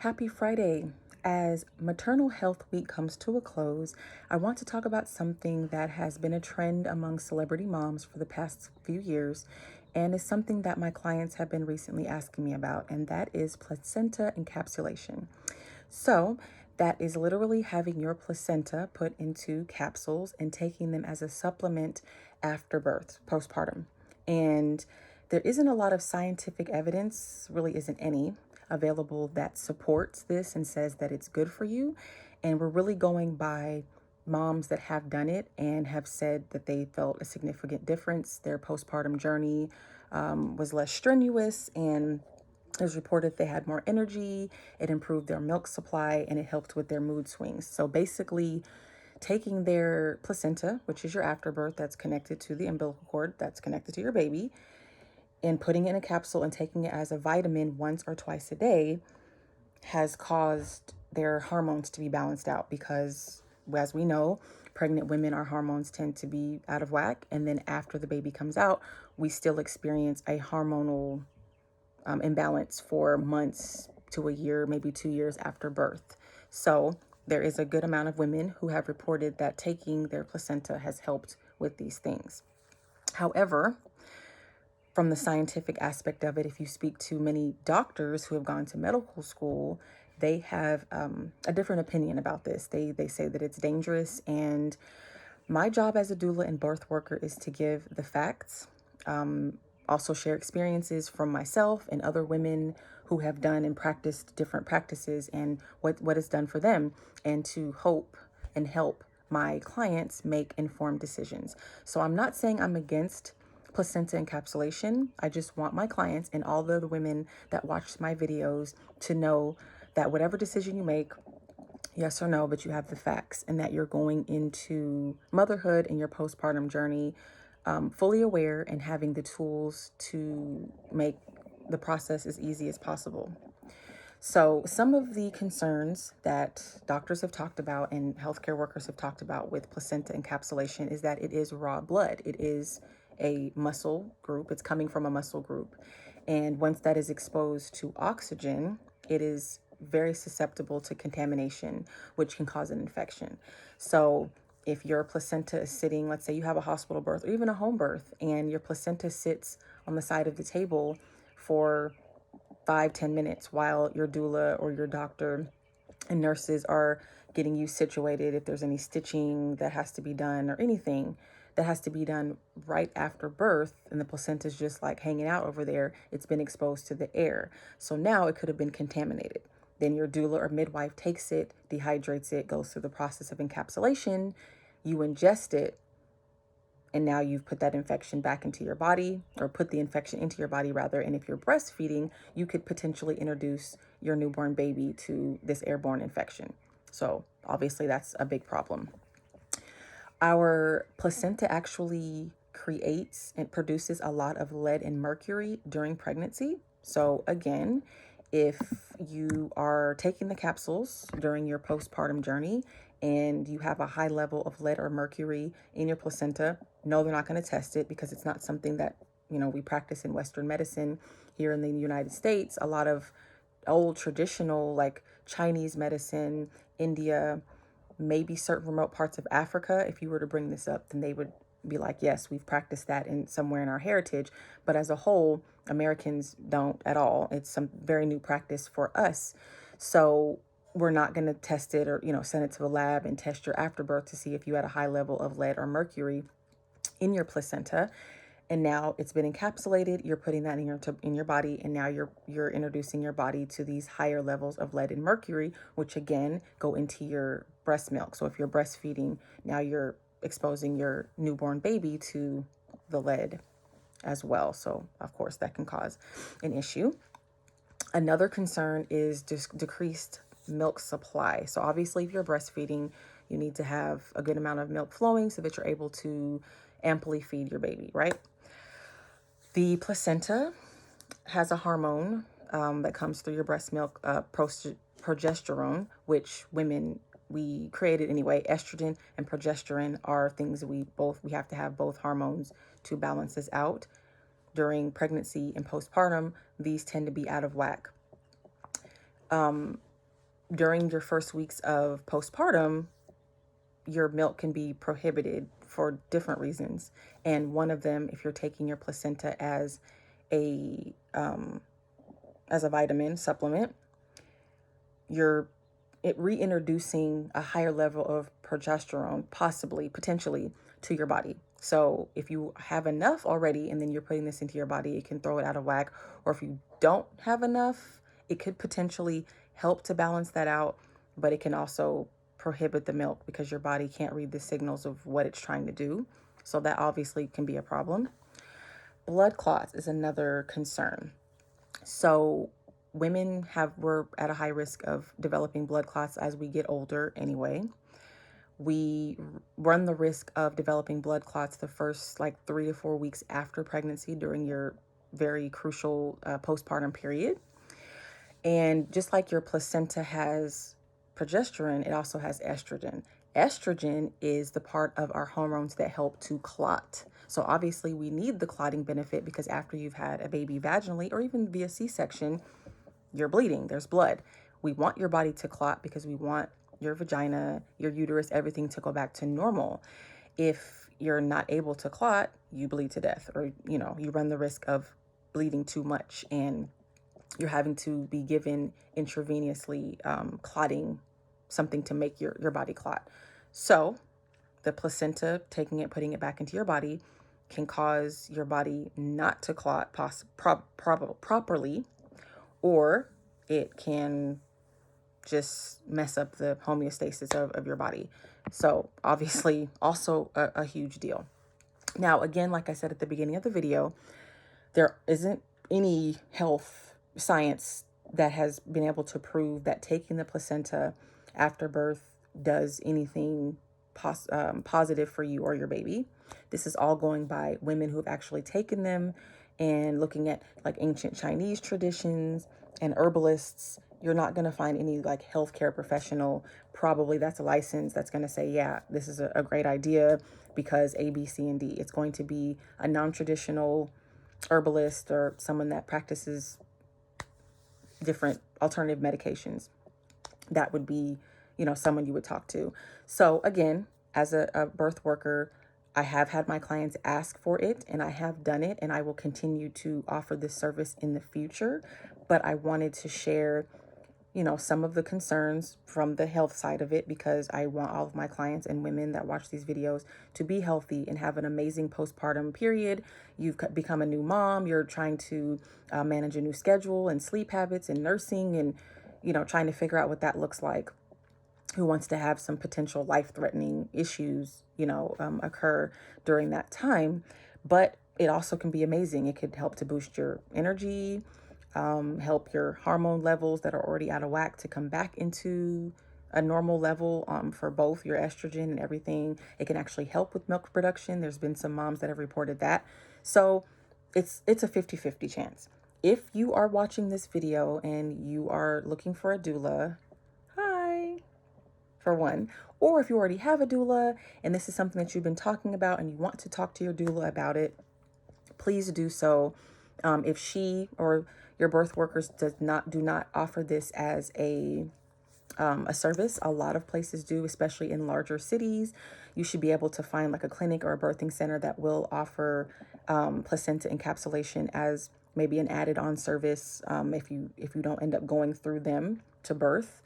Happy Friday. As Maternal Health Week comes to a close, I want to talk about something that has been a trend among celebrity moms for the past few years and is something that my clients have been recently asking me about, and that is placenta encapsulation. So, that is literally having your placenta put into capsules and taking them as a supplement after birth, postpartum. And there isn't a lot of scientific evidence, really isn't any, available that supports this and says that it's good for you. And we're really going by moms that have done it and have said that they felt a significant difference. Their postpartum journey was less strenuous, and it was reported they had more energy, it improved their milk supply, and it helped with their mood swings. So basically, taking their placenta, which is your afterbirth that's connected to the umbilical cord that's connected to your baby, and putting it in a capsule and taking it as a vitamin once or twice a day has caused their hormones to be balanced out because, as we know, pregnant women, our hormones tend to be out of whack. And then after the baby comes out, we still experience a hormonal imbalance for months to a year, maybe 2 years after birth. So there is a good amount of women who have reported that taking their placenta has helped with these things. However, from the scientific aspect of it, if you speak to many doctors who have gone to medical school, they have a different opinion about this. They say that it's dangerous, and my job as a doula and birth worker is to give the facts, also share experiences from myself and other women who have done and practiced different practices and what is done for them, and to hope and help my clients make informed decisions. So I'm not saying I'm against placenta encapsulation. I just want my clients and all the women that watch my videos to know that whatever decision you make, yes or no, but you have the facts, and that you're going into motherhood and your postpartum journey fully aware and having the tools to make the process as easy as possible. So, some of the concerns that doctors have talked about and healthcare workers have talked about with placenta encapsulation is that it is raw blood. It is a muscle group, it's coming from a muscle group. And once that is exposed to oxygen, it is very susceptible to contamination, which can cause an infection. So, if your placenta is sitting, let's say you have a hospital birth or even a home birth, and your placenta sits on the side of the table for 5-10 minutes while your doula or your doctor and nurses are getting you situated, if there's any stitching that has to be done or anything that has to be done right after birth, and the placenta is just like hanging out over there, it's been exposed to the air. So now it could have been contaminated. Then your doula or midwife takes it, dehydrates it, goes through the process of encapsulation, you ingest it, and now you've put that infection back into your body, or put the infection into your body rather. And if you're breastfeeding, you could potentially introduce your newborn baby to this airborne infection. So obviously that's a big problem. Our placenta actually creates and produces a lot of lead and mercury during pregnancy. So again, if you are taking the capsules during your postpartum journey and you have a high level of lead or mercury in your placenta, no, they're not going to test it because it's not something that, we practice in Western medicine here in the United States. A lot of old traditional, like Chinese medicine, India, maybe certain remote parts of Africa, if you were to bring this up, then they would be like, yes, we've practiced that in somewhere in our heritage. But as a whole, Americans don't at all. It's some very new practice for us. So we're not going to test it or, send it to the lab and test your afterbirth to see if you had a high level of lead or mercury in your placenta. And now it's been encapsulated, you're putting that in your body, and now you're introducing your body to these higher levels of lead and mercury, which again go into your breast milk. So if you're breastfeeding, now you're exposing your newborn baby to the lead as well. So of course that can cause an issue. Another concern is just decreased milk supply. So obviously if you're breastfeeding, you need to have a good amount of milk flowing so that you're able to amply feed your baby, right? The placenta has a hormone that comes through your breast milk, progesterone, which women, we created anyway. Estrogen and progesterone are things that we have to have both hormones to balance this out. During pregnancy and postpartum, these tend to be out of whack. during your first weeks of postpartum, your milk can be prohibited for different reasons. And one of them, if you're taking your placenta a as a vitamin supplement, you're reintroducing a higher level of progesterone, possibly, potentially, to your body. So if you have enough already and then you're putting this into your body, it can throw it out of whack. Or if you don't have enough, it could potentially help to balance that out, but it can also prohibit the milk because your body can't read the signals of what it's trying to do. So that obviously can be a problem. Blood clots is another concern. So we're at a high risk of developing blood clots as we get older anyway. We run the risk of developing blood clots the first like 3 to 4 weeks after pregnancy during your very crucial postpartum period. And just like your placenta has progesterone, it also has estrogen. Estrogen is the part of our hormones that help to clot. So obviously we need the clotting benefit because after you've had a baby vaginally or even via C-section, you're bleeding, there's blood. We want your body to clot because we want your vagina, your uterus, everything to go back to normal. If you're not able to clot, you bleed to death, or you run the risk of bleeding too much and you're having to be given intravenously clotting, something to make your body clot. So the placenta, taking it, putting it back into your body, can cause your body not to clot properly, or it can just mess up the homeostasis of your body. So obviously also a huge deal. Now, again, like I said at the beginning of the video, there isn't any health science that has been able to prove that taking the placenta after birth does anything positive for you or your baby. This is all going by women who have actually taken them and looking at like ancient Chinese traditions and herbalists. You're not going to find any like healthcare professional, probably that's a license, that's going to say, yeah, this is a great idea because A, B, C, and D. It's going to be a non-traditional herbalist or someone that practices different alternative medications. That would be, someone you would talk to. So again, as a birth worker, I have had my clients ask for it and I have done it, and I will continue to offer this service in the future. But I wanted to share some of the concerns from the health side of it because I want all of my clients and women that watch these videos to be healthy and have an amazing postpartum period. You've become a new mom. You're trying to manage a new schedule and sleep habits and nursing and, trying to figure out what that looks like. Who wants to have some potential life-threatening issues, occur during that time. But it also can be amazing. It could help to boost your energy, help your hormone levels that are already out of whack to come back into a normal level for both your estrogen and everything. It can actually help with milk production. There's been some moms that have reported that. So it's a 50-50 chance. If you are watching this video and you are looking for a doula, hi, for one, or if you already have a doula and this is something that you've been talking about and you want to talk to your doula about it, please do so. If she or your birth workers do not offer this as a service, a lot of places do, especially in larger cities. You should be able to find like a clinic or a birthing center that will offer placenta encapsulation as maybe an added on service if you don't end up going through them to birth.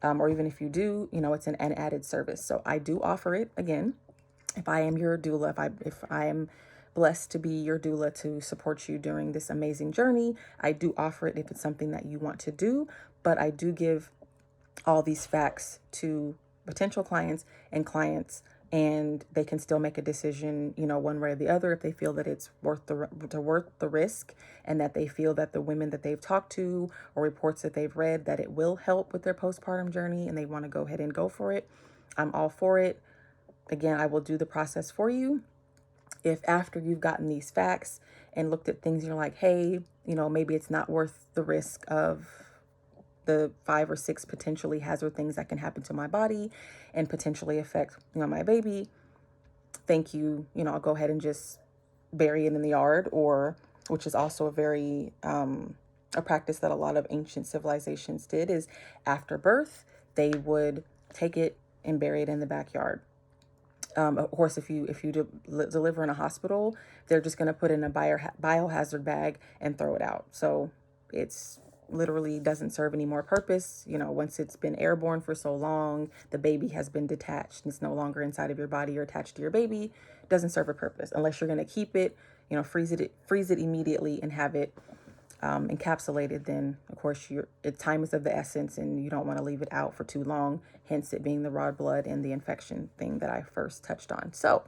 Or even if you do, it's an added service. So I do offer it again. If I am your doula, if I am blessed to be your doula to support you during this amazing journey, I do offer it if it's something that you want to do. But I do give all these facts to potential clients and they can still make a decision, one way or the other, if they feel that it's worth the risk, and that they feel that the women that they've talked to or reports that they've read that it will help with their postpartum journey and they want to go ahead and go for it. I'm all for it. Again, I will do the process for you. If after you've gotten these facts and looked at things, you're like, hey, maybe it's not worth the risk of the 5 or 6 potentially hazard things that can happen to my body and potentially affect, my baby, thank you. I'll go ahead and just bury it in the yard, or which is also a very a practice that a lot of ancient civilizations did is after birth, they would take it and bury it in the backyard. Of course, if you deliver in a hospital, they're just going to put in a biohazard bag and throw it out. So it's literally doesn't serve any more purpose. Once it's been airborne for so long, the baby has been detached and it's no longer inside of your body or attached to your baby. It doesn't serve a purpose unless you're going to keep it, freeze it immediately and have it encapsulated. Then of course time is of the essence and you don't want to leave it out for too long, hence it being the raw blood and the infection thing that I first touched on. So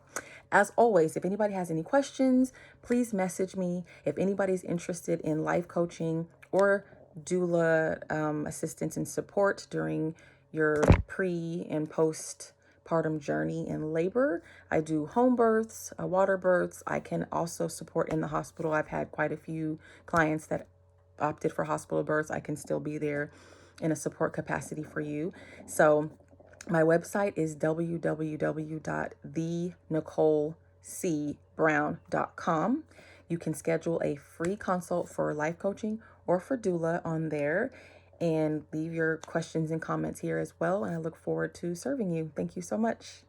as always, if anybody has any questions, please message me. If anybody's interested in life coaching or doula assistance and support during your pre and post partum journey in labor, I do home births, water births. I can also support in the hospital. I've had quite a few clients that opted for hospital births. I can still be there in a support capacity for you. So my website is www.thenicolecbrown.com. You can schedule a free consult for life coaching or for doula on there, and leave your questions and comments here as well. And I look forward to serving you. Thank you so much.